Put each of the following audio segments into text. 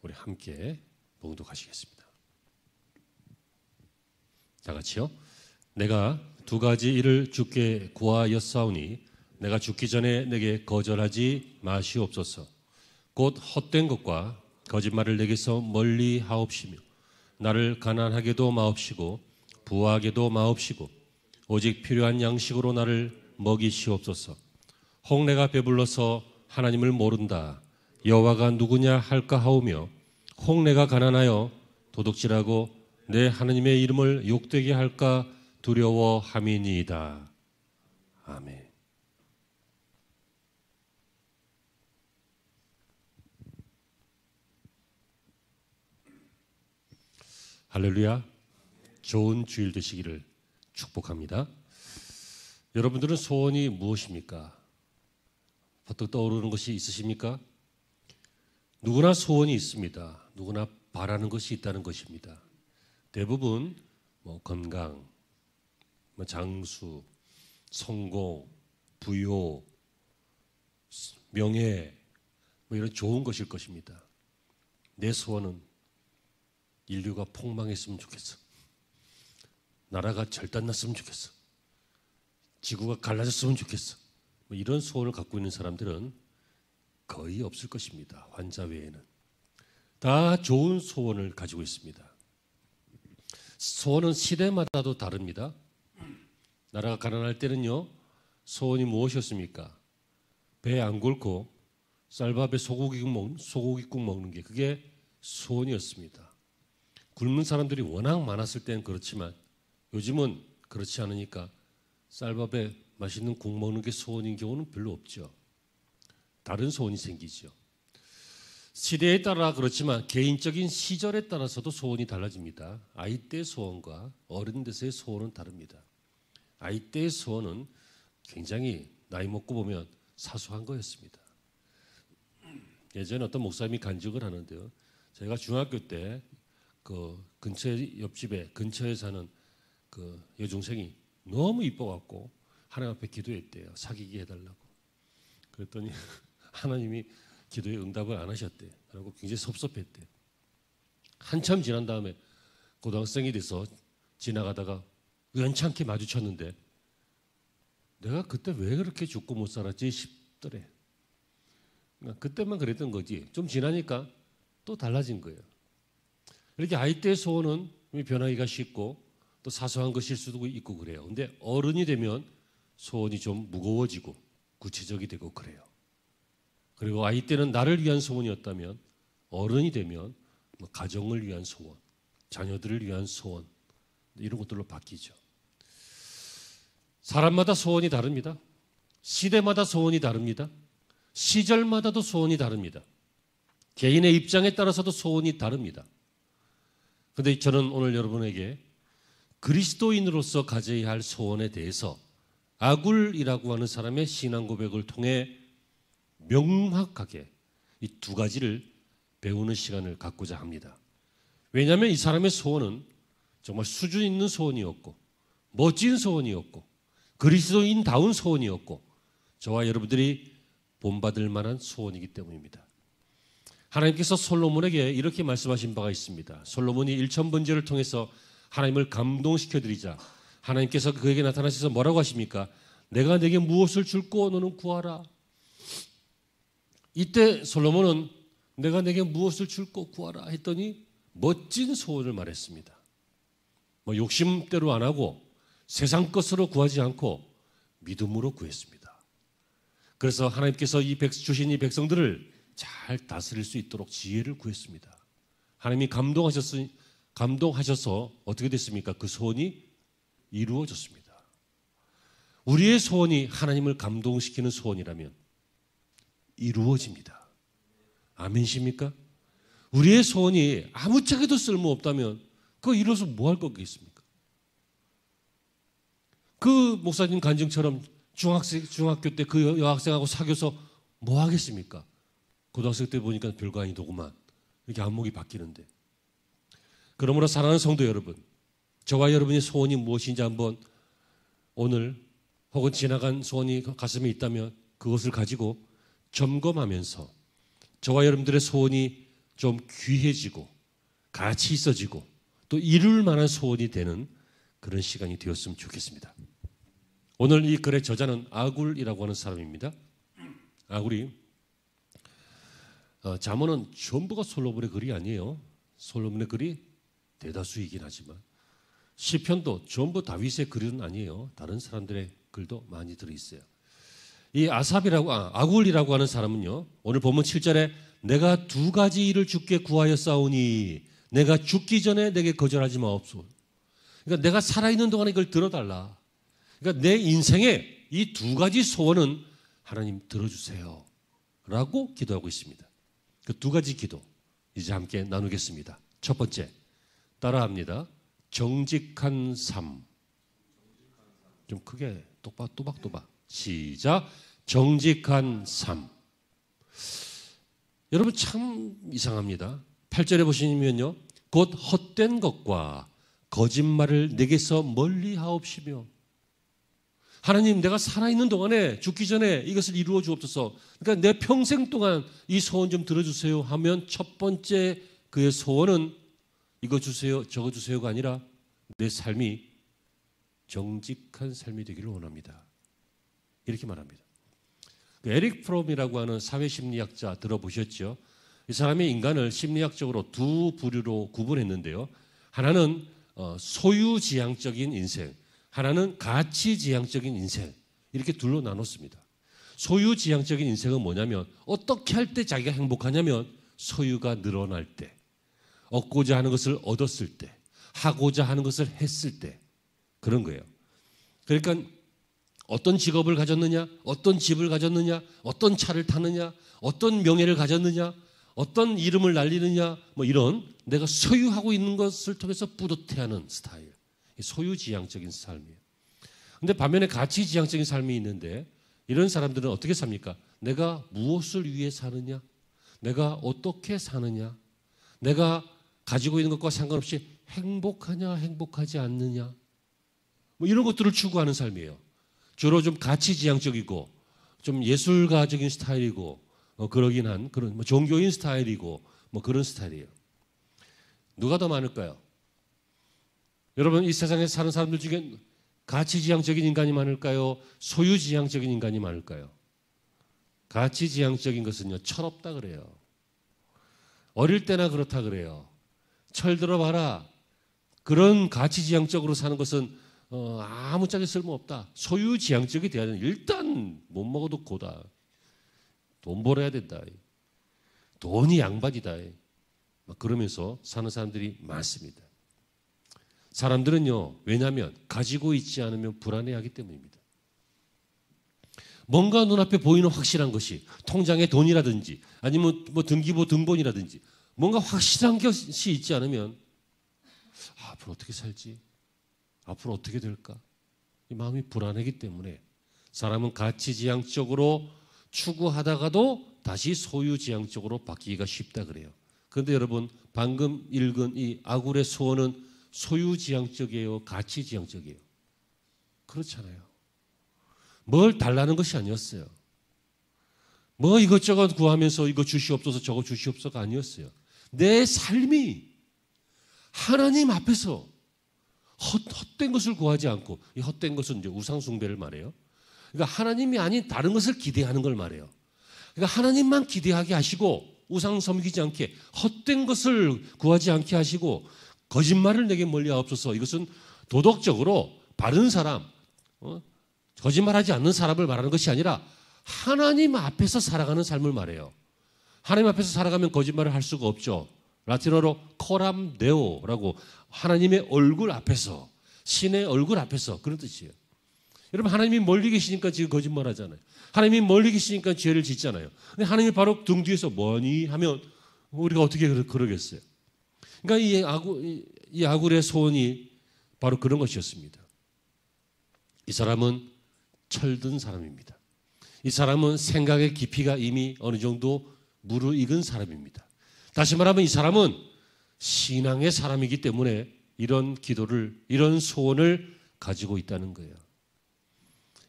우리 함께 봉독하시겠습니다. 다 같이요. 내가 두 가지 일을 주께 구하였사오니 내가 죽기 전에 내게 거절하지 마시옵소서. 곧 헛된 것과 거짓말을 내게서 멀리 하옵시며 나를 가난하게도 마옵시고 부하게도 마옵시고 오직 필요한 양식으로 나를 먹이시옵소서. 혹 내가 배불러서 하나님을 모른다 여호와가 누구냐 할까 하오며 혹 내가 가난하여 도둑질하고 내 하나님의 이름을 욕되게 할까 두려워함이니이다. 아멘. 할렐루야. 좋은 주일 되시기를 축복합니다. 여러분들은 소원이 무엇입니까? 버뜩 떠오르는 것이 있으십니까? 누구나 소원이 있습니다. 누구나 바라는 것이 있다는 것입니다. 대부분 건강, 장수, 성공, 부요, 명예 이런 좋은 것일 것입니다. 내 소원은 인류가 폭망했으면 좋겠어. 나라가 절단났으면 좋겠어. 지구가 갈라졌으면 좋겠어. 이런 소원을 갖고 있는 사람들은 거의 없을 것입니다. 환자 외에는. 다 좋은 소원을 가지고 있습니다. 소원은 시대마다도 다릅니다. 나라가 가난할 때는요, 소원이 무엇이었습니까? 배 안 곪고 쌀밥에 소고기국 먹는 게 그게 소원이었습니다. 굶는 사람들이 워낙 많았을 때는 그렇지만 요즘은 그렇지 않으니까 쌀밥에 맛있는 국 먹는 게 소원인 경우는 별로 없죠. 다른 소원이 생기죠. 시대에 따라 그렇지만 개인적인 시절에 따라서도 소원이 달라집니다. 아이 때 소원과 어른 돼서의 소원은 다릅니다. 아이 때의 소원은 굉장히 나이 먹고 보면 사소한 거였습니다. 예전에 어떤 목사님이 간증을 하는데요. 제가 중학교 때 그 근처에 옆집에 근처에 사는 그 여중생이 너무 이뻐갖고 하나님 앞에 기도했대요. 사귀게 해달라고. 그랬더니 하나님이 기도에 응답을 안 하셨대요. 그리고 굉장히 섭섭했대요. 한참 지난 다음에 고등학생이 돼서 지나가다가 우연찮게 마주쳤는데 내가 그때 왜 그렇게 죽고 못 살았지 싶더래. 그러니까 그때만 그랬던 거지. 좀 지나니까 또 달라진 거예요. 이렇게 아이 때의 소원은 변하기가 쉽고 또 사소한 것일 수도 있고 그래요. 근데 어른이 되면 소원이 좀 무거워지고 구체적이 되고 그래요. 그리고 아이 때는 나를 위한 소원이었다면 어른이 되면 가정을 위한 소원, 자녀들을 위한 소원 이런 것들로 바뀌죠. 사람마다 소원이 다릅니다. 시대마다 소원이 다릅니다. 시절마다도 소원이 다릅니다. 개인의 입장에 따라서도 소원이 다릅니다. 그런데 저는 오늘 여러분에게 그리스도인으로서 가져야 할 소원에 대해서 아굴이라고 하는 사람의 신앙 고백을 통해 명확하게 이 두 가지를 배우는 시간을 갖고자 합니다. 왜냐하면 이 사람의 소원은 정말 수준 있는 소원이었고 멋진 소원이었고 그리스도인다운 소원이었고 저와 여러분들이 본받을 만한 소원이기 때문입니다. 하나님께서 솔로몬에게 이렇게 말씀하신 바가 있습니다. 솔로몬이 1000번제를 통해서 하나님을 감동시켜드리자 하나님께서 그에게 나타나셔서 뭐라고 하십니까? 내가 내게 무엇을 줄고 너는 구하라. 이때 솔로몬은 내가 내게 무엇을 줄고 구하라 했더니 멋진 소원을 말했습니다. 욕심대로 안 하고 세상 것으로 구하지 않고 믿음으로 구했습니다. 그래서 하나님께서 주신 이 백성들을 잘 다스릴 수 있도록 지혜를 구했습니다. 하나님이 감동하셔서 어떻게 됐습니까? 그 소원이 이루어졌습니다. 우리의 소원이 하나님을 감동시키는 소원이라면 이루어집니다. 아멘이십니까? 우리의 소원이 아무짝에도 쓸모없다면 그거 이뤄서 뭐 할 거겠습니까? 그 목사님 간증처럼 중학교 때 그 여학생하고 사귀어서 뭐 하겠습니까? 고등학생 때 보니까 별거 아니더구만. 이렇게 안목이 바뀌는데. 그러므로 사랑하는 성도 여러분, 저와 여러분의 소원이 무엇인지 한번 오늘 혹은 지나간 소원이 가슴에 있다면 그것을 가지고 점검하면서 저와 여러분들의 소원이 좀 귀해지고 가치 있어지고 또 이룰 만한 소원이 되는 그런 시간이 되었으면 좋겠습니다. 오늘 이 글의 저자는 아굴이라고 하는 사람입니다. 아굴이 잠언은 전부가 솔로몬의 글이 아니에요. 솔로몬의 글이 대다수이긴 하지만 시편도 전부 다윗의 글은 아니에요. 다른 사람들의 글도 많이 들어있어요. 이 아굴이라고 하는 사람은요, 오늘 본문 7절에 내가 두 가지 일을 주께 구하여 싸우니 내가 죽기 전에 내게 거절하지 마옵소서. 그러니까 내가 살아있는 동안에 이걸 들어달라. 그러니까 내 인생에 이 두 가지 소원은 하나님 들어주세요 라고 기도하고 있습니다. 그 두 가지 기도 이제 함께 나누겠습니다. 첫 번째, 따라합니다. 정직한 삶. 좀 크게 또박또박 시작. 정직한 삶. 여러분 참 이상합니다. 8절에 보시면요, 곧 헛된 것과 거짓말을 내게서 멀리 하옵시며. 하나님, 내가 살아있는 동안에 죽기 전에 이것을 이루어 주옵소서. 그러니까 내 평생 동안 이 소원 좀 들어주세요 하면 첫 번째 그의 소원은 이거 주세요 저거 주세요가 아니라 내 삶이 정직한 삶이 되기를 원합니다. 이렇게 말합니다. 에릭 프롬이라고 하는 사회심리학자 들어보셨죠? 이 사람이 인간을 심리학적으로 두 부류로 구분했는데요. 하나는 소유지향적인 인생, 하나는 가치지향적인 인생, 이렇게 둘로 나눴습니다. 소유지향적인 인생은 뭐냐면 어떻게 할 때 자기가 행복하냐면 소유가 늘어날 때, 얻고자 하는 것을 얻었을 때, 하고자 하는 것을 했을 때, 그런 거예요. 그러니까 어떤 직업을 가졌느냐, 어떤 집을 가졌느냐, 어떤 차를 타느냐, 어떤 명예를 가졌느냐, 어떤 이름을 날리느냐, 뭐 이런 내가 소유하고 있는 것을 통해서 뿌듯해하는 스타일, 소유지향적인 삶이에요. 그런데 반면에 가치지향적인 삶이 있는데 이런 사람들은 어떻게 삽니까? 내가 무엇을 위해 사느냐, 내가 어떻게 사느냐, 내가 가지고 있는 것과 상관없이 행복하냐 행복하지 않느냐, 뭐 이런 것들을 추구하는 삶이에요. 주로 좀 가치지향적이고 좀 예술가적인 스타일이고 그러긴 한 그런 뭐 종교인 스타일이고 뭐 그런 스타일이에요. 누가 더 많을까요? 여러분, 이 세상에 사는 사람들 중에 가치지향적인 인간이 많을까요? 소유지향적인 인간이 많을까요? 가치지향적인 것은요, 철없다 그래요. 어릴 때나 그렇다 그래요. 철 들어봐라. 그런 가치지향적으로 사는 것은 아무짝에 쓸모없다. 소유지향적이 돼야 되는, 일단 못 먹어도 고다. 돈 벌어야 된다. 돈이 양반이다. 막 그러면서 사는 사람들이 많습니다. 사람들은요, 왜냐하면 가지고 있지 않으면 불안해하기 때문입니다. 뭔가 눈앞에 보이는 확실한 것이, 통장에 돈이라든지 아니면 뭐 등기부 등본이라든지 뭔가 확실한 것이 있지 않으면 앞으로 어떻게 살지? 앞으로 어떻게 될까? 이 마음이 불안하기 때문에 사람은 가치지향적으로 추구하다가도 다시 소유지향적으로 바뀌기가 쉽다 그래요. 그런데 여러분, 방금 읽은 이 아굴의 소원은 소유지향적이에요? 가치지향적이에요? 그렇잖아요. 뭘 달라는 것이 아니었어요. 뭐 이것저것 구하면서 이거 주시옵소서 저거 주시옵소서가 아니었어요. 내 삶이 하나님 앞에서 헛된 것을 구하지 않고, 이 헛된 것은 이제 우상숭배를 말해요. 그러니까 하나님이 아닌 다른 것을 기대하는 걸 말해요. 그러니까 하나님만 기대하게 하시고 우상 섬기지 않게, 헛된 것을 구하지 않게 하시고 거짓말을 내게 멀리 하옵소서. 이것은 도덕적으로 바른 사람, 거짓말하지 않는 사람을 말하는 것이 아니라 하나님 앞에서 살아가는 삶을 말해요. 하나님 앞에서 살아가면 거짓말을 할 수가 없죠. 라틴어로 코람 데오라고, 하나님의 얼굴 앞에서, 신의 얼굴 앞에서, 그런 뜻이에요. 여러분, 하나님이 멀리 계시니까 지금 거짓말하잖아요. 하나님이 멀리 계시니까 죄를 짓잖아요. 근데 하나님이 바로 등 뒤에서 뭐니 하면 우리가 어떻게 그러겠어요? 그러니까 이 아굴의 소원이 바로 그런 것이었습니다. 이 사람은 철든 사람입니다. 이 사람은 생각의 깊이가 이미 어느 정도 무르익은 사람입니다. 다시 말하면 이 사람은 신앙의 사람이기 때문에 이런 기도를, 이런 소원을 가지고 있다는 거예요.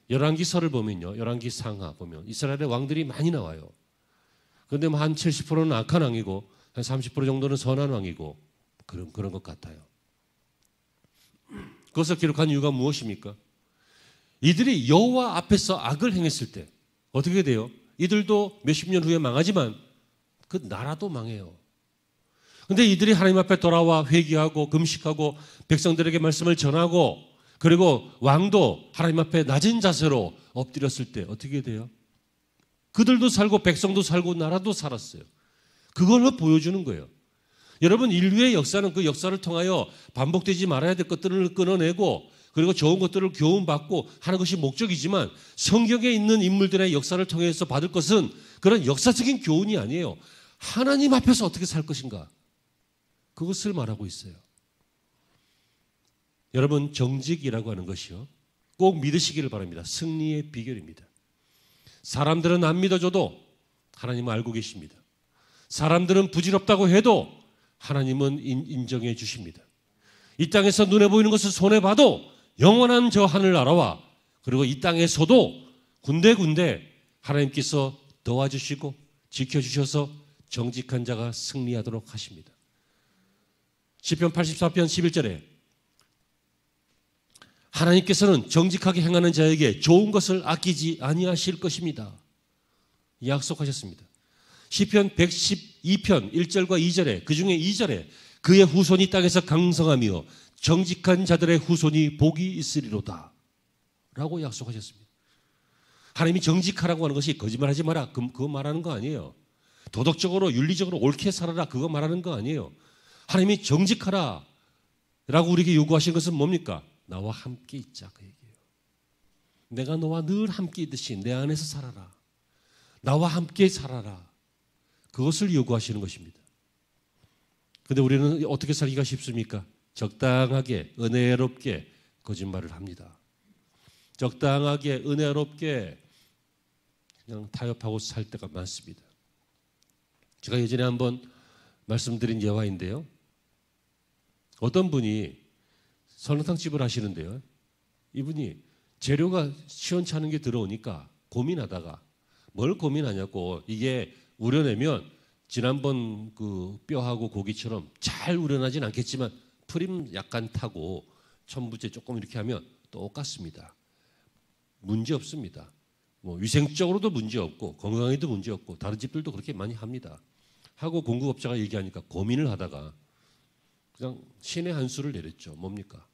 열왕기서를 보면요, 열왕기 상하 보면 이스라엘의 왕들이 많이 나와요. 그런데 한 70%는 악한 왕이고 한 30% 정도는 선한 왕이고 그런 것 같아요. 그것을 기록한 이유가 무엇입니까? 이들이 여호와 앞에서 악을 행했을 때 어떻게 돼요? 이들도 몇십 년 후에 망하지만 그 나라도 망해요. 그런데 이들이 하나님 앞에 돌아와 회개하고 금식하고 백성들에게 말씀을 전하고 그리고 왕도 하나님 앞에 낮은 자세로 엎드렸을 때 어떻게 돼요? 그들도 살고 백성도 살고 나라도 살았어요. 그걸 보여주는 거예요. 여러분, 인류의 역사는 그 역사를 통하여 반복되지 말아야 될 것들을 끊어내고 그리고 좋은 것들을 교훈받고 하는 것이 목적이지만 성경에 있는 인물들의 역사를 통해서 받을 것은 그런 역사적인 교훈이 아니에요. 하나님 앞에서 어떻게 살 것인가? 그것을 말하고 있어요. 여러분, 정직이라고 하는 것이요, 꼭 믿으시기를 바랍니다. 승리의 비결입니다. 사람들은 안 믿어줘도 하나님은 알고 계십니다. 사람들은 부질없다고 해도 하나님은 인정해 주십니다. 이 땅에서 눈에 보이는 것을 손해봐도 영원한 저 하늘나라와 그리고 이 땅에서도 군데군데 하나님께서 도와주시고 지켜주셔서 정직한 자가 승리하도록 하십니다. 시편 84편 11절에 하나님께서는 정직하게 행하는 자에게 좋은 것을 아끼지 아니하실 것입니다. 약속하셨습니다. 시편 112편 1절과 2절에 그중에 2절에 그의 후손이 땅에서 강성하며 정직한 자들의 후손이 복이 있으리로다 라고 약속하셨습니다. 하나님이 정직하라고 하는 것이 거짓말하지 마라 그거 말하는 거 아니에요. 도덕적으로 윤리적으로 옳게 살아라 그거 말하는 거 아니에요. 하나님이 정직하라 라고 우리에게 요구하신 것은 뭡니까? 나와 함께 있자 그 얘기예요. 내가 너와 늘 함께 있듯이 내 안에서 살아라. 나와 함께 살아라. 그것을 요구하시는 것입니다. 그런데 우리는 어떻게 살기가 쉽습니까? 적당하게 은혜롭게 거짓말을 합니다. 적당하게 은혜롭게 그냥 타협하고 살 때가 많습니다. 제가 예전에 한번 말씀드린 예화인데요. 어떤 분이 설렁탕집을 하시는데요. 이분이 재료가 시원찮은 게 들어오니까 고민하다가 뭘 고민하냐고, 이게 우려내면 지난번 그 뼈하고 고기처럼 잘 우려나진 않겠지만 프림 약간 타고 첨부제 조금 이렇게 하면 똑같습니다. 문제 없습니다. 뭐 위생적으로도 문제 없고 건강에도 문제 없고 다른 집들도 그렇게 많이 합니다. 하고 공급업자가 얘기하니까 고민을 하다가 그냥 신의 한 수를 내렸죠. 뭡니까?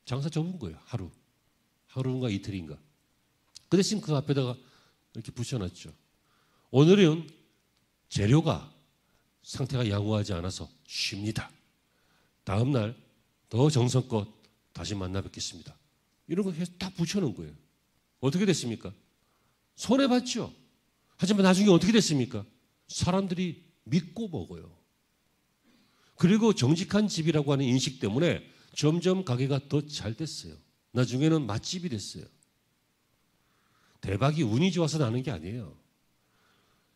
장사 접은 거예요. 하루인가 이틀인가. 그 대신 그 앞에다가 이렇게 붙여놨죠. 오늘은 재료가 상태가 양호하지 않아서 쉽니다. 다음 날 더 정성껏 다시 만나 뵙겠습니다. 이런 거 해서 딱 붙여놓은 거예요. 어떻게 됐습니까? 손해봤죠. 하지만 나중에 어떻게 됐습니까? 사람들이 믿고 먹어요. 그리고 정직한 집이라고 하는 인식 때문에 점점 가게가 더 잘 됐어요. 나중에는 맛집이 됐어요. 대박이 운이 좋아서 나는 게 아니에요.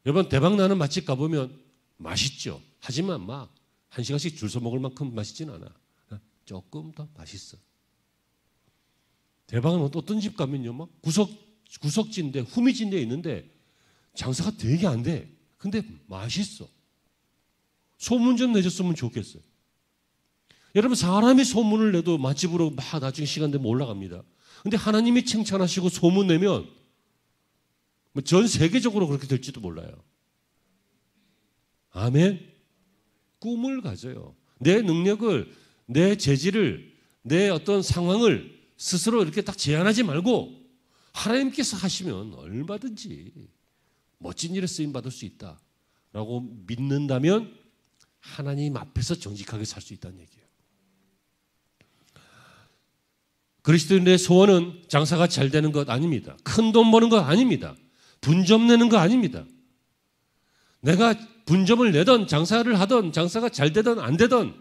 여러분, 대박 나는 맛집 가보면 맛있죠. 하지만 막 1시간씩 줄 서 먹을 만큼 맛있진 않아. 조금 더 맛있어. 대박은 어떤 집 가면요, 막 구석진데 후미진 데 있는데 장사가 되게 안 돼. 근데 맛있어. 소문 좀 내줬으면 좋겠어요. 여러분, 사람이 소문을 내도 맛집으로 막 나중에 시간 되면 올라갑니다. 근데 하나님이 칭찬하시고 소문 내면 전 세계적으로 그렇게 될지도 몰라요. 아멘. 꿈을 가져요. 내 능력을, 내 재질을, 내 어떤 상황을 스스로 이렇게 딱 제한하지 말고 하나님께서 하시면 얼마든지 멋진 일에 쓰임 받을 수 있다라고 믿는다면 하나님 앞에서 정직하게 살 수 있다는 얘기예요. 그리스도인의 소원은 장사가 잘 되는 것 아닙니다. 큰 돈 버는 것 아닙니다. 분점 내는 거 아닙니다. 내가 분점을 내던 장사를 하던 장사가 잘 되던 안 되던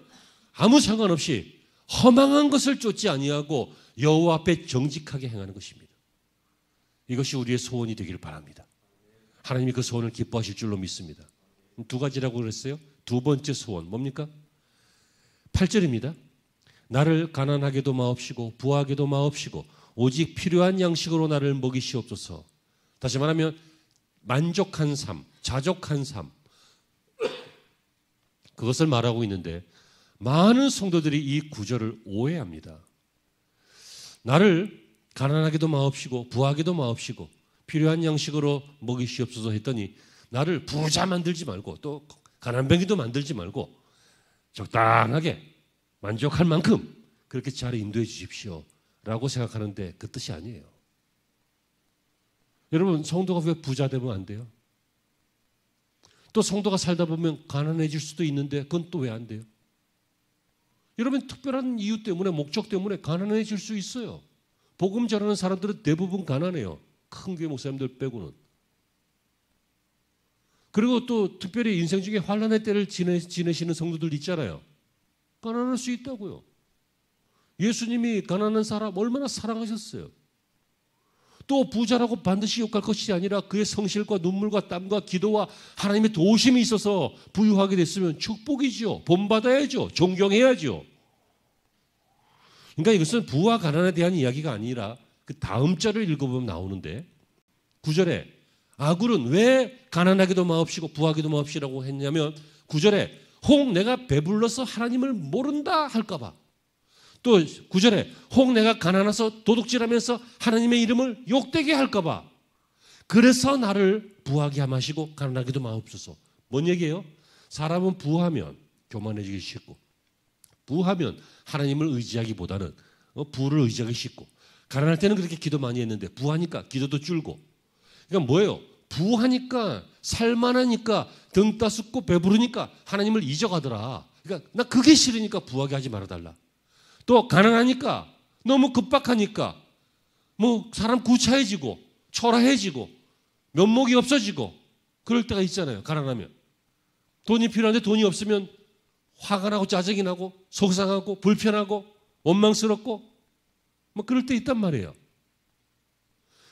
아무 상관없이 허망한 것을 쫓지 아니하고 여호와 앞에 정직하게 행하는 것입니다. 이것이 우리의 소원이 되기를 바랍니다. 하나님이 그 소원을 기뻐하실 줄로 믿습니다. 두 가지라고 그랬어요. 두 번째 소원 뭡니까? 8절입니다. 나를 가난하게도 마옵시고 부하게도 마옵시고 오직 필요한 양식으로 나를 먹이시옵소서. 다시 말하면 만족한 삶, 자족한 삶, 그것을 말하고 있는데 많은 성도들이 이 구절을 오해합니다. 나를 가난하게도 마옵시고 부하게도 마옵시고 필요한 양식으로 먹이시옵소서 했더니 나를 부자 만들지 말고 또 가난뱅이도 만들지 말고 적당하게 만족할 만큼 그렇게 잘 인도해 주십시오 라고 생각하는데 그 뜻이 아니에요. 여러분, 성도가 왜 부자 되면 안 돼요? 또 성도가 살다 보면 가난해질 수도 있는데 그건 또 왜 안 돼요? 여러분, 특별한 이유 때문에, 목적 때문에 가난해질 수 있어요. 복음 전하는 사람들은 대부분 가난해요. 큰 교회 목사님들 빼고는. 그리고 또 특별히 인생 중에 환난의 때를 지내시는 성도들 있잖아요. 가난할 수 있다고요. 예수님이 가난한 사람 얼마나 사랑하셨어요. 또 부자라고 반드시 욕할 것이 아니라 그의 성실과 눈물과 땀과 기도와 하나님의 도우심이 있어서 부유하게 됐으면 축복이죠. 본받아야죠. 존경해야죠. 그러니까 이것은 부와 가난에 대한 이야기가 아니라 그 다음 절을 읽어보면 나오는데 9절에 아굴은 왜 가난하게도 마옵시고 부하게도 마옵시라고 했냐면 9절에 혹 내가 배불러서 하나님을 모른다 할까 봐. 또 9절에 혹 내가 가난해서 도둑질하면서 하나님의 이름을 욕되게 할까 봐. 그래서 나를 부하게 하시고 가난하게도 마옵소서. 뭔 얘기예요? 사람은 부하면 교만해지기 쉽고 부하면 하나님을 의지하기보다는 부를 의지하기 쉽고 가난할 때는 그렇게 기도 많이 했는데 부하니까 기도도 줄고. 그러니까 뭐예요? 부하니까 살만하니까 등 따숩고 배부르니까 하나님을 잊어가더라. 그러니까 나 그게 싫으니까 부하게 하지 말아달라. 또 가난하니까 너무 급박하니까 뭐 사람 구차해지고 초라해지고 면목이 없어지고 그럴 때가 있잖아요. 가난하면 돈이 필요한데 돈이 없으면 화가 나고 짜증이 나고 속상하고 불편하고 원망스럽고 뭐 그럴 때 있단 말이에요.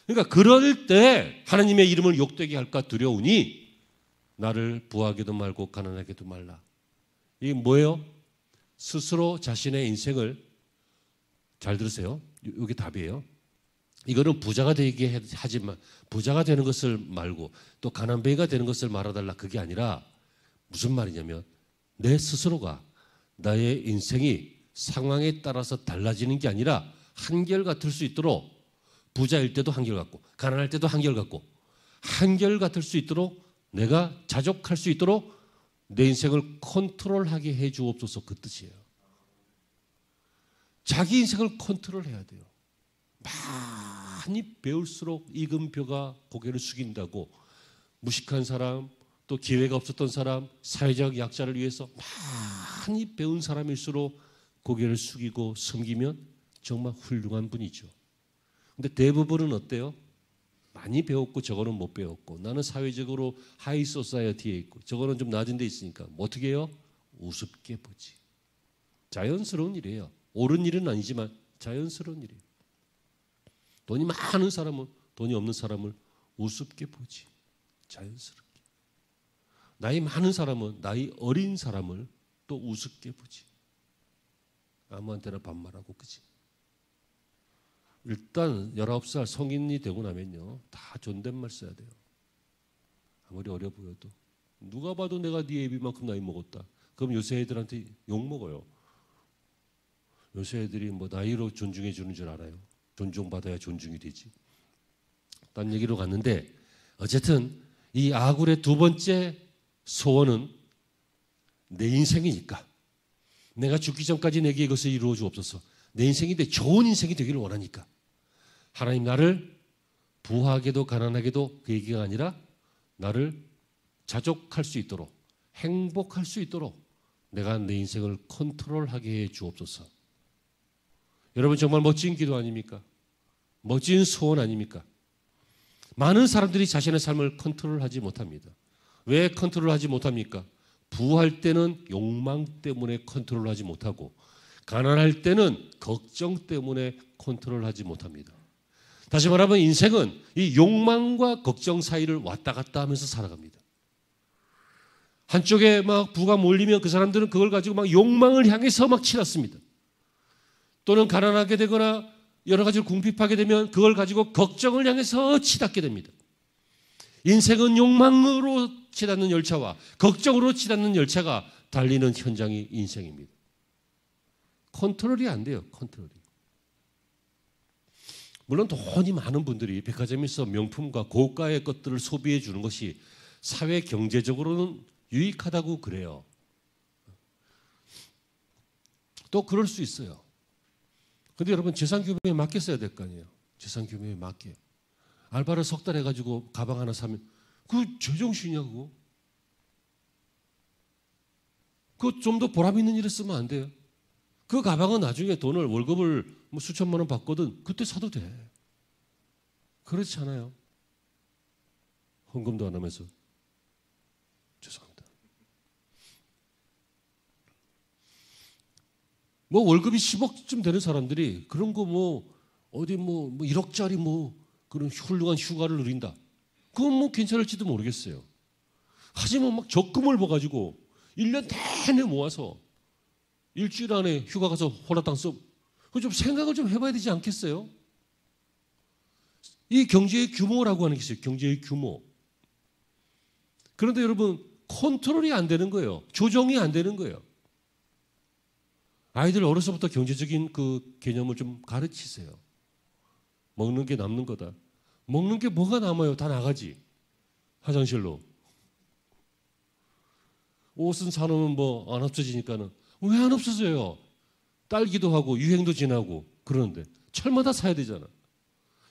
그러니까 그럴 때 하나님의 이름을 욕되게 할까 두려우니 나를 부하게도 말고 가난하게도 말라. 이게 뭐예요? 스스로 자신의 인생을 잘 들으세요. 이게 답이에요. 이거는 부자가 되게 하지만 부자가 되는 것을 말고 또 가난뱅이가 되는 것을 말아달라 그게 아니라 무슨 말이냐면 내 스스로가 나의 인생이 상황에 따라서 달라지는 게 아니라 한결같을 수 있도록 부자일 때도 한결같고 가난할 때도 한결같고 한결같을 수 있도록 내가 자족할 수 있도록 내 인생을 컨트롤하게 해 주옵소서 그 뜻이에요. 자기 인생을 컨트롤해야 돼요. 많이 배울수록 익은 벼가 고개를 숙인다고 무식한 사람 또 기회가 없었던 사람 사회적 약자를 위해서 많이 배운 사람일수록 고개를 숙이고 섬기면 정말 훌륭한 분이죠. 근데 대부분은 어때요? 많이 배웠고 저거는 못 배웠고 나는 사회적으로 하이 소사이어티에 있고 저거는 좀 낮은 데 있으니까 어떻게 해요? 우습게 보지. 자연스러운 일이에요. 옳은 일은 아니지만 자연스러운 일이에요. 돈이 많은 사람은 돈이 없는 사람을 우습게 보지. 자연스럽게. 나이 많은 사람은 나이 어린 사람을 또 우습게 보지. 아무한테나 반말하고 그지. 일단 19살 성인이 되고 나면요. 다 존댓말 써야 돼요. 아무리 어려 보여도. 누가 봐도 내가 네 애비만큼 나이 먹었다. 그럼 요새 애들한테 욕먹어요. 요새 애들이 뭐 나이로 존중해 주는 줄 알아요. 존중받아야 존중이 되지. 딴 얘기로 갔는데 어쨌든 이 아굴의 두 번째 소원은 내 인생이니까 내가 죽기 전까지 내게 이것을 이루어 주옵소서. 내 인생인데 좋은 인생이 되기를 원하니까 하나님 나를 부하게도 가난하게도 그 얘기가 아니라 나를 자족할 수 있도록 행복할 수 있도록 내가 내 인생을 컨트롤하게 해 주옵소서. 여러분 정말 멋진 기도 아닙니까? 멋진 소원 아닙니까? 많은 사람들이 자신의 삶을 컨트롤하지 못합니다. 왜 컨트롤하지 못합니까? 부할 때는 욕망 때문에 컨트롤하지 못하고 가난할 때는 걱정 때문에 컨트롤하지 못합니다. 다시 말하면 인생은 이 욕망과 걱정 사이를 왔다 갔다 하면서 살아갑니다. 한쪽에 막 부가 몰리면 그 사람들은 그걸 가지고 막 욕망을 향해서 막 치닫습니다. 또는 가난하게 되거나 여러 가지를 궁핍하게 되면 그걸 가지고 걱정을 향해서 치닫게 됩니다. 인생은 욕망으로 치닫는 열차와 걱정으로 치닫는 열차가 달리는 현장이 인생입니다. 컨트롤이 안 돼요. 컨트롤이. 물론 돈이 많은 분들이 백화점에서 명품과 고가의 것들을 소비해 주는 것이 사회 경제적으로는 유익하다고 그래요. 또 그럴 수 있어요. 근데 여러분 재산 규모에 맞게 써야 될 거 아니에요. 재산 규모에 맞게. 알바를 석 달 해가지고 가방 하나 사면 그 제정신이냐고. 그거 좀 더 보람 있는 일에 쓰면 안 돼요. 그 가방은 나중에 돈을 월급을 뭐 수천만 원 받거든 그때 사도 돼. 그렇지 않아요? 헌금도 안 하면서. 죄송합니다. 뭐 월급이 10억쯤 되는 사람들이 그런 거 뭐 어디 뭐 1억짜리 뭐 그런 훌륭한 휴가를 누린다. 그건 뭐 괜찮을지도 모르겠어요. 하지만 막 적금을 봐가지고 1년 내내 모아서 일주일 안에 휴가 가서 홀라당 써. 그 좀 생각을 좀 해봐야 되지 않겠어요? 이 경제의 규모라고 하는 게 있어요. 경제의 규모. 그런데 여러분 컨트롤이 안 되는 거예요. 조정이 안 되는 거예요. 아이들 어려서부터 경제적인 그 개념을 좀 가르치세요. 먹는 게 남는 거다. 먹는 게 뭐가 남아요? 다 나가지. 화장실로. 옷은 사놓으면 뭐 안 없어지니까는. 왜 안 없어져요? 딸기도 하고 유행도 지나고 그러는데 철마다 사야 되잖아.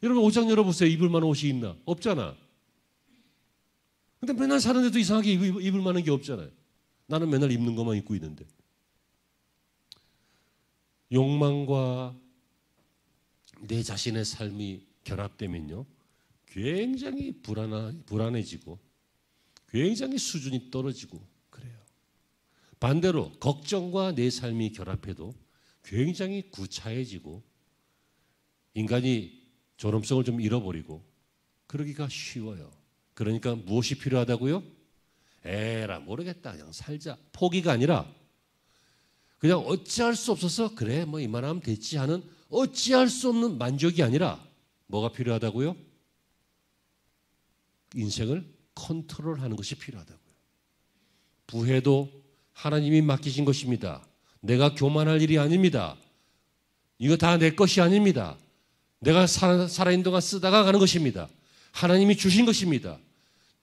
여러분 옷장 열어보세요. 입을 만한 옷이 있나? 없잖아. 근데 맨날 사는데도 이상하게 입을 만한 게 없잖아요. 나는 맨날 입는 것만 입고 있는데. 욕망과 내 자신의 삶이 결합되면요. 굉장히 불안해지고 굉장히 수준이 떨어지고 그래요. 반대로 걱정과 내 삶이 결합해도 굉장히 구차해지고 인간이 존엄성을 좀 잃어버리고 그러기가 쉬워요. 그러니까 무엇이 필요하다고요? 에라 모르겠다 그냥 살자. 포기가 아니라 그냥 어찌할 수 없어서 그래 뭐 이만하면 됐지 하는 어찌할 수 없는 만족이 아니라 뭐가 필요하다고요? 인생을 컨트롤하는 것이 필요하다고요. 부해도 하나님이 맡기신 것입니다. 내가 교만할 일이 아닙니다. 이거 다 내 것이 아닙니다. 내가 살아있는 동안 쓰다가 가는 것입니다. 하나님이 주신 것입니다.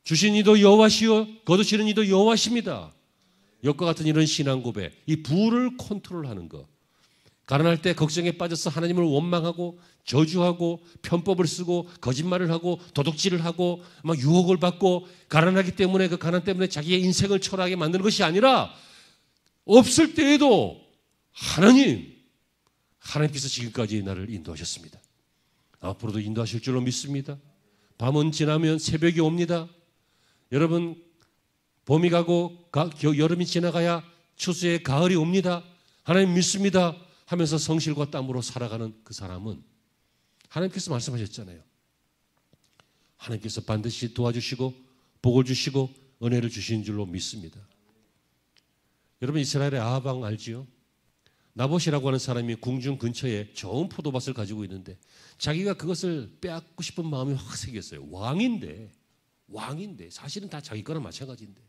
주신 이도 여호와시요 거두시는 이도 여호와십니다. 욥과 같은 이런 신앙 고백, 이 부를 컨트롤하는 것. 가난할 때 걱정에 빠져서 하나님을 원망하고 저주하고 편법을 쓰고 거짓말을 하고 도둑질을 하고 막 유혹을 받고 가난하기 때문에 그 가난 때문에 자기의 인생을 초라하게 만드는 것이 아니라 없을 때에도 하나님께서 지금까지 나를 인도하셨습니다. 앞으로도 인도하실 줄로 믿습니다. 밤은 지나면 새벽이 옵니다. 여러분 봄이 가고 여름이 지나가야 추수의 가을이 옵니다. 하나님 믿습니다 하면서 성실과 땀으로 살아가는 그 사람은 하나님께서 말씀하셨잖아요. 하나님께서 반드시 도와주시고 복을 주시고 은혜를 주신 줄로 믿습니다. 여러분 이스라엘의 아합 왕 알지요? 나봇이라고 하는 사람이 궁중 근처에 좋은 포도밭을 가지고 있는데 자기가 그것을 빼앗고 싶은 마음이 확 생겼어요. 왕인데 사실은 다 자기 거나 마찬가지인데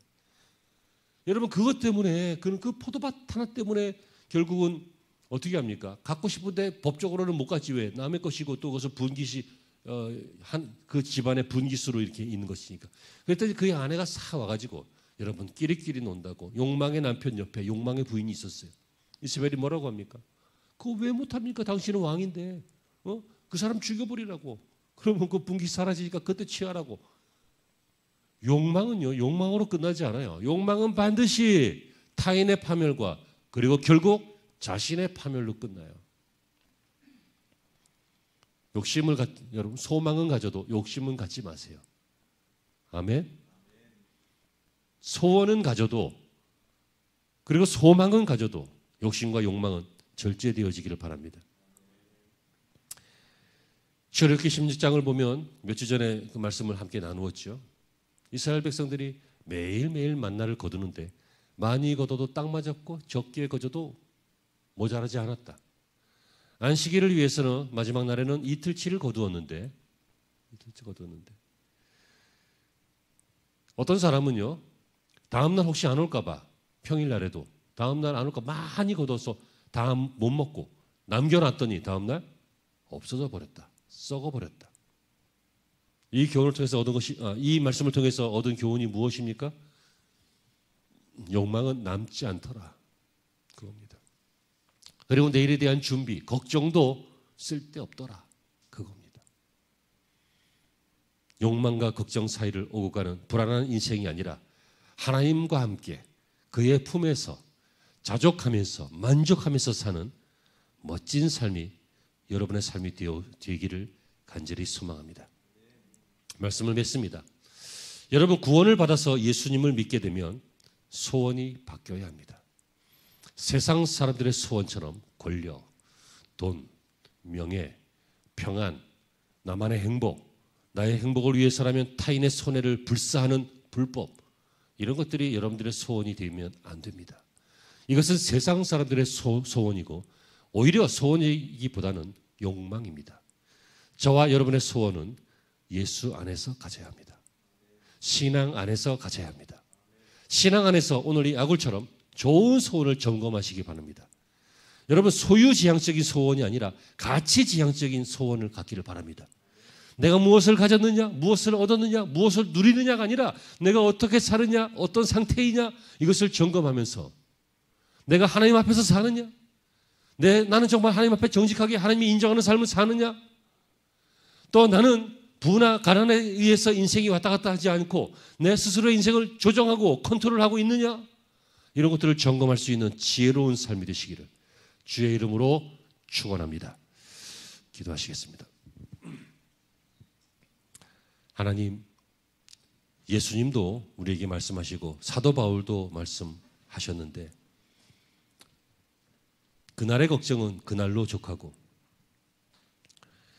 여러분 그것 때문에 그 포도밭 하나 때문에 결국은 어떻게 합니까? 갖고 싶은데 법적으로는 못 갖지 왜? 남의 것이고 또 그것을 분깃이 그 집안의 분깃으로 이렇게 있는 것이니까. 그랬더니 그의 아내가 사 와가지고 여러분 끼리끼리 논다고 욕망의 남편 옆에 욕망의 부인이 있었어요. 이스벨이 뭐라고 합니까? 그거 왜 못합니까? 당신은 왕인데 그 사람 죽여버리라고. 그러면 그 분깃 사라지니까 그때 취하라고. 욕망은요 욕망으로 끝나지 않아요. 욕망은 반드시 타인의 파멸과 그리고 결국 자신의 파멸로 끝나요. 여러분 소망은 가져도 욕심은 갖지 마세요. 아멘. 소원은 가져도 그리고 소망은 가져도 욕심과 욕망은 절제되어지기를 바랍니다. 출애굽기 16장을 보면 몇 주 전에 그 말씀을 함께 나누었죠. 이스라엘 백성들이 매일매일 만나를 거두는데 많이 거둬도 딱 맞았고 적게 거둬도 모자라지 않았다. 안식일을 위해서는 마지막 날에는 이틀치를 거두었는데 어떤 사람은요 다음날 혹시 안 올까 봐 평일날에도 다음날 안 올 거 많이 걷어서 다 못 먹고 남겨놨더니 다음날 없어져 버렸다. 썩어버렸다. 이 교훈을 통해서 얻은 것이, 이 말씀을 통해서 얻은 교훈이 무엇입니까? 욕망은 남지 않더라. 그겁니다. 그리고 내일에 대한 준비, 걱정도 쓸데없더라. 그겁니다. 욕망과 걱정 사이를 오고 가는 불안한 인생이 아니라 하나님과 함께 그의 품에서 자족하면서 만족하면서 사는 멋진 삶이 여러분의 삶이 되기를 간절히 소망합니다. 말씀을 맺습니다. 여러분, 구원을 받아서 예수님을 믿게 되면 소원이 바뀌어야 합니다. 세상 사람들의 소원처럼 권력, 돈, 명예, 평안, 나만의 행복, 나의 행복을 위해서라면 타인의 손해를 불사하는 불법, 이런 것들이 여러분들의 소원이 되면 안 됩니다. 이것은 세상 사람들의 소원이고 오히려 소원이기보다는 욕망입니다. 저와 여러분의 소원은 예수 안에서 가져야 합니다. 신앙 안에서 가져야 합니다. 신앙 안에서 오늘 이 아굴처럼 좋은 소원을 점검하시기 바랍니다. 여러분, 소유지향적인 소원이 아니라 가치지향적인 소원을 갖기를 바랍니다. 내가 무엇을 가졌느냐, 무엇을 얻었느냐, 무엇을 누리느냐가 아니라 내가 어떻게 사느냐, 어떤 상태이냐, 이것을 점검하면서 내가 하나님 앞에서 사느냐, 나는 정말 하나님 앞에 정직하게 하나님이 인정하는 삶을 사느냐, 또 나는 부나 가난에 의해서 인생이 왔다 갔다 하지 않고 내 스스로의 인생을 조정하고 컨트롤하고 있느냐, 이런 것들을 점검할 수 있는 지혜로운 삶이 되시기를 주의 이름으로 축원합니다. 기도하시겠습니다. 하나님, 예수님도 우리에게 말씀하시고 사도 바울도 말씀하셨는데 그날의 걱정은 그날로 족하고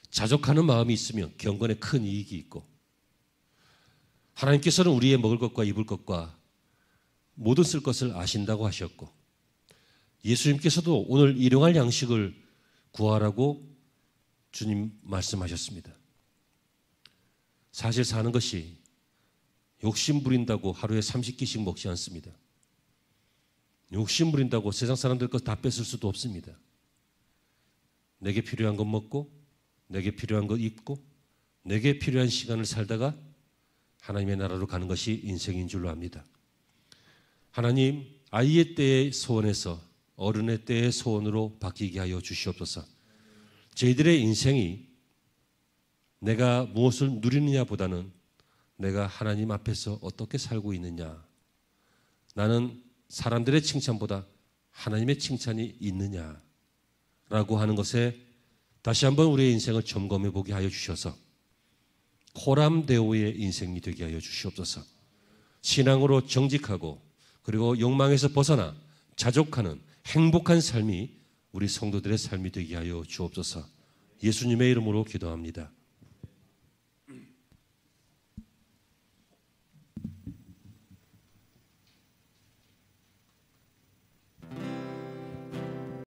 자족하는 마음이 있으면 경건에 큰 이익이 있고 하나님께서는 우리의 먹을 것과 입을 것과 모든 쓸 것을 아신다고 하셨고 예수님께서도 오늘 일용할 양식을 구하라고 주님 말씀하셨습니다. 사실 사는 것이 욕심 부린다고 하루에 30끼씩 먹지 않습니다. 욕심 부린다고 세상 사람들 것 다 뺏을 수도 없습니다. 내게 필요한 것 먹고 내게 필요한 것 입고 내게 필요한 시간을 살다가 하나님의 나라로 가는 것이 인생인 줄로 압니다. 하나님, 아이의 때의 소원에서 어른의 때의 소원으로 바뀌게 하여 주시옵소서. 저희들의 인생이 내가 무엇을 누리느냐보다는 내가 하나님 앞에서 어떻게 살고 있느냐, 나는 사람들의 칭찬보다 하나님의 칭찬이 있느냐라고 하는 것에 다시 한번 우리의 인생을 점검해 보게 하여 주셔서 코람데오의 인생이 되게 하여 주시옵소서. 신앙으로 정직하고 그리고 욕망에서 벗어나 자족하는 행복한 삶이 우리 성도들의 삶이 되게 하여 주옵소서. 예수님의 이름으로 기도합니다.